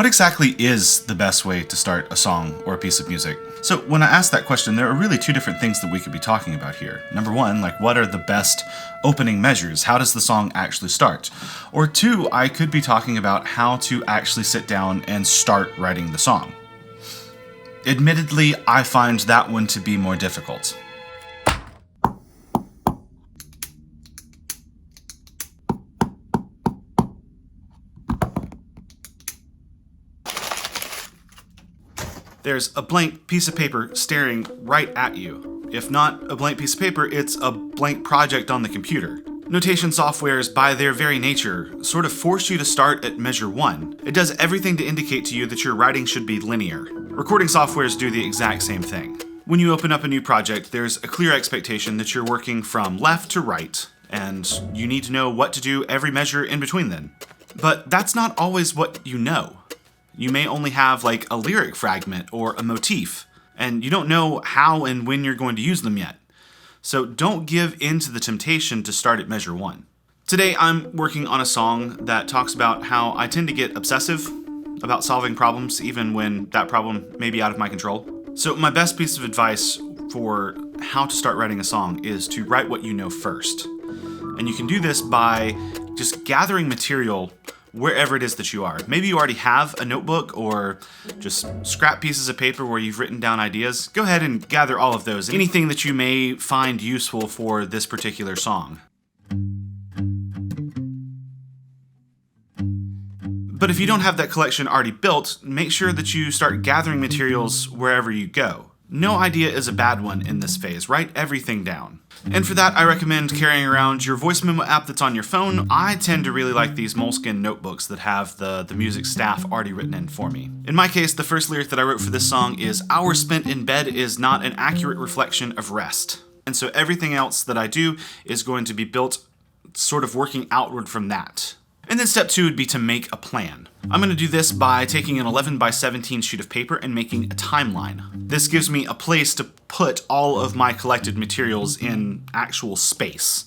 What exactly is the best way to start a song or a piece of music? So when I ask that question, there are really two different things that we could be talking about here. Number one, what are the best opening measures? How does the song actually start? Or two, I could be talking about how to actually sit down and start writing the song. Admittedly, I find that one to be more difficult. There's a blank piece of paper staring right at you. If not a blank piece of paper, it's a blank project on the computer. Notation softwares, by their very nature, sort of force you to start at measure 1. It does everything to indicate to you that your writing should be linear. Recording softwares do the exact same thing. When you open up a new project, there's a clear expectation that you're working from left to right, and you need to know what to do every measure in between then. But that's not always what you know. You may only have a lyric fragment or a motif, and you don't know how and when you're going to use them yet. So don't give in to the temptation to start at measure 1. Today I'm working on a song that talks about how I tend to get obsessive about solving problems even when that problem may be out of my control. So my best piece of advice for how to start writing a song is to write what you know first. And you can do this by just gathering material wherever it is that you are. Maybe you already have a notebook or just scrap pieces of paper where you've written down ideas. Go ahead and gather all of those, anything that you may find useful for this particular song. But if you don't have that collection already built, make sure that you start gathering materials wherever you go. No idea is a bad one in this phase. Write everything down. And for that, I recommend carrying around your voice memo app that's on your phone. I tend to really like these Moleskine notebooks that have the music staff already written in for me. In my case, the first lyric that I wrote for this song is, "Hours spent in bed is not an accurate reflection of rest." And so everything else that I do is going to be built sort of working outward from that. And then step 2 would be to make a plan. I'm going to do this by taking an 11 by 17 sheet of paper and making a timeline. This gives me a place to put all of my collected materials in actual space,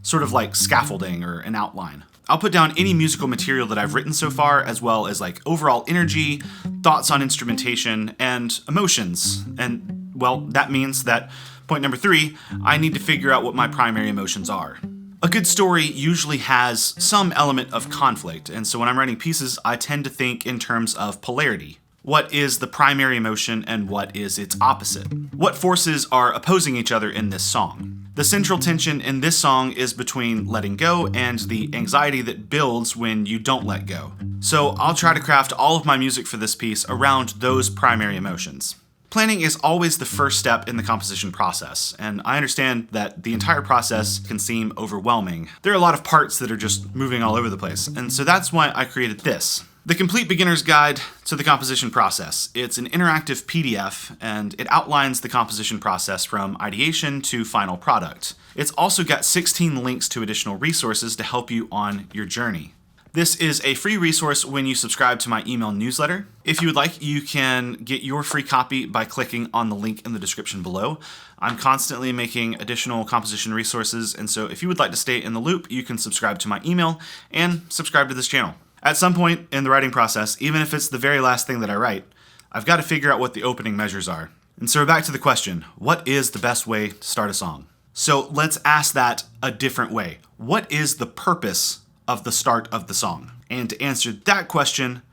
sort of like scaffolding or an outline. I'll put down any musical material that I've written so far, as well as overall energy, thoughts on instrumentation, and emotions. And well, that means that point number 3, I need to figure out what my primary emotions are. A good story usually has some element of conflict, and so when I'm writing pieces, I tend to think in terms of polarity. What is the primary emotion and what is its opposite? What forces are opposing each other in this song? The central tension in this song is between letting go and the anxiety that builds when you don't let go. So I'll try to craft all of my music for this piece around those primary emotions. Planning is always the first step in the composition process, and I understand that the entire process can seem overwhelming. There are a lot of parts that are just moving all over the place, and so that's why I created this. The Complete Beginner's Guide to the Composition Process. It's an interactive PDF, and it outlines the composition process from ideation to final product. It's also got 16 links to additional resources to help you on your journey. This is a free resource when you subscribe to my email newsletter. If you would like, you can get your free copy by clicking on the link in the description below. I'm constantly making additional composition resources, and so if you would like to stay in the loop, you can subscribe to my email and subscribe to this channel. At some point in the writing process, even if it's the very last thing that I write, I've got to figure out what the opening measures are. And so we're back to the question, what is the best way to start a song? So let's ask that a different way. What is the purpose of the start of the song? And to answer that question,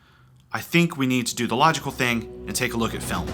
I think we need to do the logical thing and take a look at film.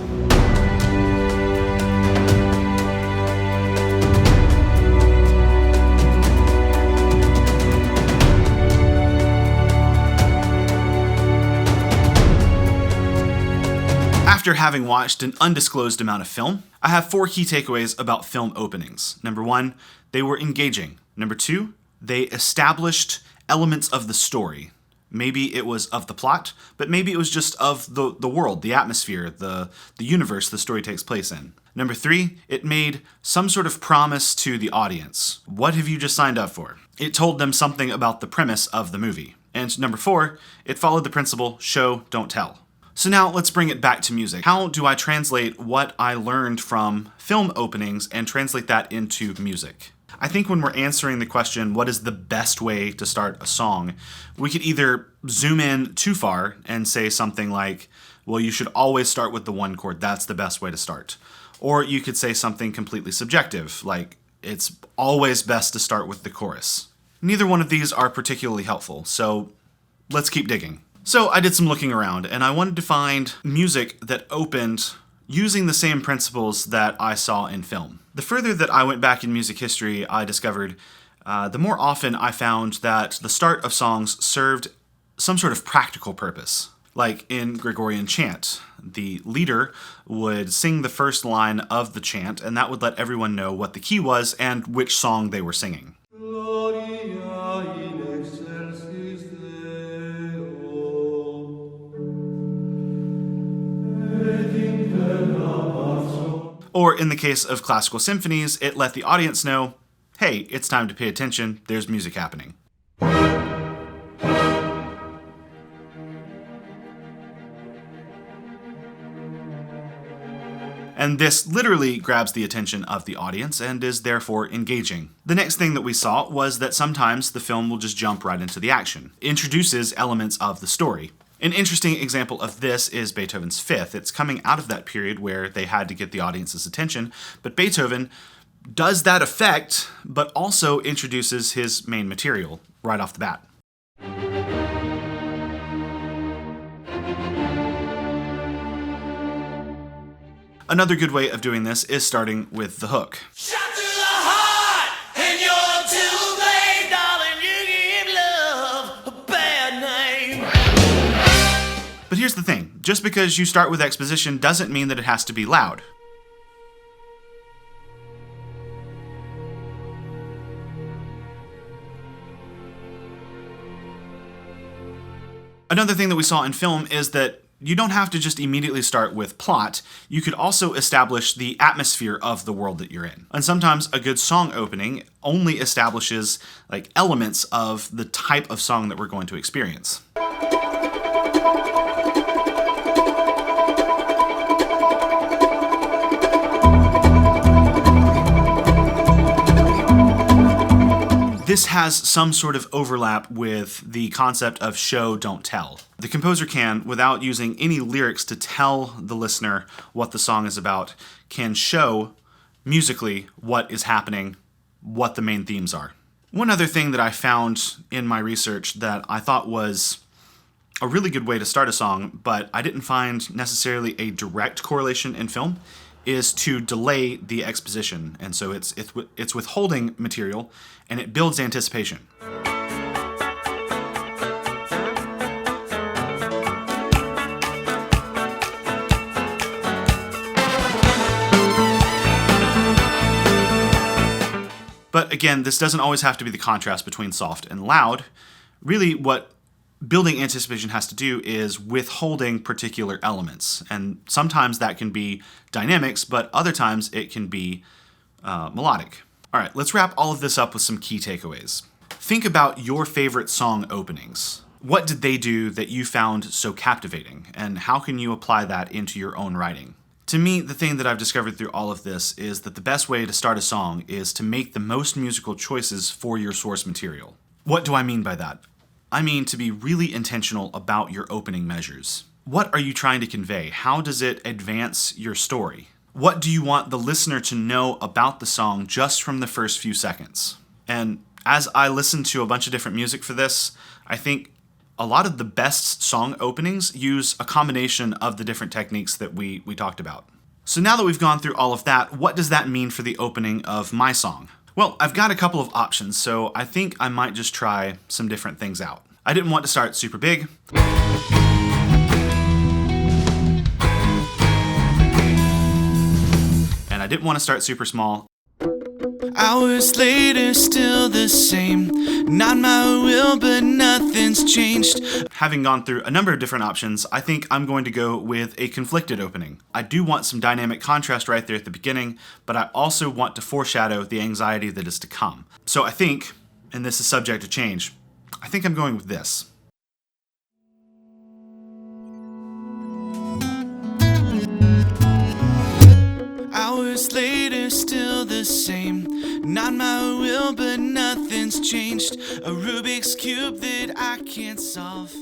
After having watched an undisclosed amount of film, I have 4 key takeaways about film openings. Number 1, they were engaging. Number 2, they established elements of the story. Maybe it was of the plot, but maybe it was just of the world, the atmosphere, the universe the story takes place in. Number 3, it made some sort of promise to the audience. What have you just signed up for? It told them something about the premise of the movie. And number 4, it followed the principle, show, don't tell. So now let's bring it back to music. How do I translate what I learned from film openings and translate that into music? I think when we're answering the question, what is the best way to start a song, we could either zoom in too far and say something like, well, you should always start with the one chord. That's the best way to start. Or you could say something completely subjective, like it's always best to start with the chorus. Neither one of these are particularly helpful, so let's keep digging. So I did some looking around, and I wanted to find music that opened using the same principles that I saw in film. The further that I went back in music history, I discovered the more often I found that the start of songs served some sort of practical purpose. Like in Gregorian chant, the leader would sing the first line of the chant, and that would let everyone know what the key was and which song they were singing. Gloria in Excelsis Deo. Or in the case of classical symphonies, it let the audience know, hey, it's time to pay attention, there's music happening. And this literally grabs the attention of the audience and is therefore engaging. The next thing that we saw was that sometimes the film will just jump right into the action, introduces elements of the story. An interesting example of this is Beethoven's Fifth. It's coming out of that period where they had to get the audience's attention, but Beethoven does that effect, but also introduces his main material right off the bat. Another good way of doing this is starting with the hook. Shot to the heart, and you're too late, darling, you give love a bad name. But here's the thing, just because you start with exposition doesn't mean that it has to be loud. Another thing that we saw in film is that you don't have to just immediately start with plot. You could also establish the atmosphere of the world that you're in. And sometimes a good song opening only establishes like elements of the type of song that we're going to experience. This has some sort of overlap with the concept of show, don't tell. The composer can, without using any lyrics to tell the listener what the song is about, can show musically what is happening, what the main themes are. One other thing that I found in my research that I thought was a really good way to start a song, but I didn't find necessarily a direct correlation in film, is to delay the exposition. And so it's withholding material and it builds anticipation. But again, this doesn't always have to be the contrast between soft and loud. Really, what building anticipation has to do is withholding particular elements. And sometimes that can be dynamics, but other times it can be melodic. All right, let's wrap all of this up with some key takeaways. Think about your favorite song openings. What did they do that you found so captivating? And how can you apply that into your own writing? To me, the thing that I've discovered through all of this is that the best way to start a song is to make the most musical choices for your source material. What do I mean by that? I mean to be really intentional about your opening measures. What are you trying to convey? How does it advance your story? What do you want the listener to know about the song just from the first few seconds? And as I listened to a bunch of different music for this, I think a lot of the best song openings use a combination of the different techniques that we talked about. So now that we've gone through all of that, what does that mean for the opening of my song? Well, I've got a couple of options, so I think I might just try some different things out. I didn't want to start super big. And I didn't want to start super small. Hours later, still the same. Not my will, but nothing's changed. Having gone through a number of different options, I think I'm going to go with a conflicted opening. I do want some dynamic contrast right there at the beginning, but I also want to foreshadow the anxiety that is to come. So I think, and this is subject to change, I think I'm going with this. Hours later, still still the same. Not my will, but nothing's changed. A Rubik's Cube that I can't solve.